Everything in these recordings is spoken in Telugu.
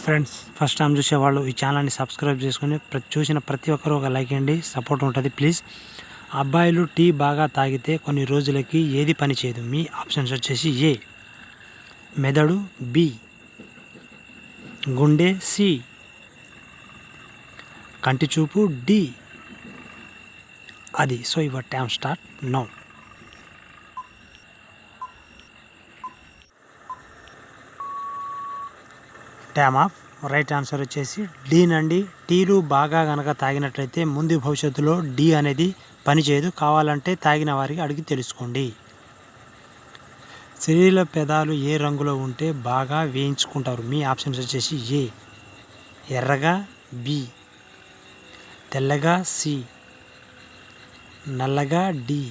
ఫ్రెండ్స్, ఫస్ట్ టైం చూసేవాళ్ళు ఈ ఛానల్ని సబ్స్క్రైబ్ చేసుకుని చూసిన ప్రతి ఒక్కరు ఒక లైక్ అండి, సపోర్ట్ ఉంటుంది ప్లీజ్. అబ్బాయిలు టీ బాగా తాగితే కొన్ని రోజులకి ఏది పని చేయదు? మీ ఆప్షన్స్ వచ్చేసి ఏ మెదడు, బి గుండె, సి కంటి చూపు, డి అది. So your time start now. Time of. Right answer వచ్చేసి డి నండి. టీలు బాగా కనుక తాగినట్లయితే ముందు భవిష్యత్తులో డి అనేది పనిచేయదు. కావాలంటే తాగిన వారికి అడిగి తెలుసుకోండి. స్త్రీల పెదాలు ఏ రంగులో ఉంటే బాగా వేయించుకుంటారు? మీ ఆప్షన్స్ వచ్చేసి ఏ ఎర్రగా, బి తెల్లగా, సి నల్లగా, డి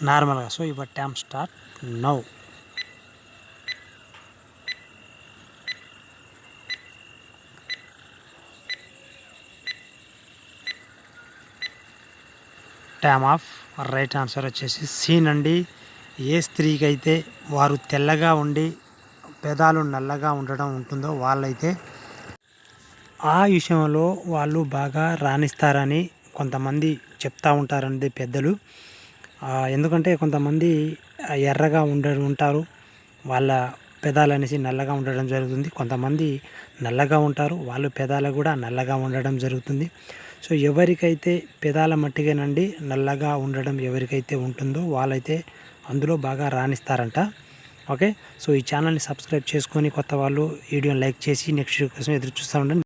నార్మల్గా. So your time start now. Time of. Right answer వచ్చేసి సి నండి. ఏ స్త్రీకి అయితే వారు తెల్లగా ఉండి పెదాలు నల్లగా ఉండడం ఉంటుందో వాళ్ళైతే ఆ విషయంలో వాళ్ళు బాగా రాణిస్తారని కొంతమంది చెప్తూ ఉంటారండి పెద్దలు. ఎందుకంటే కొంతమంది ఎర్రగా ఉంటారు, వాళ్ళ పెదాలు అనేసి నల్లగా ఉండడం జరుగుతుంది. కొంతమంది నల్లగా ఉంటారు, వాళ్ళు పెదాలు కూడా నల్లగా ఉండడం జరుగుతుంది. సో ఎవరికైతే పెదాల మట్టిగానండి నల్లగా ఉండడం ఎవరికైతే ఉంటుందో వాళ్ళైతే అందులో బాగా రాణిస్తారంట. ఓకే, సో ఈ ఛానల్ని సబ్స్క్రైబ్ చేసుకొని కొత్త వాళ్ళు వీడియోని లైక్ చేసి నెక్స్ట్ వీడియో కోసం ఎదురు చూస్తూ ఉండండి.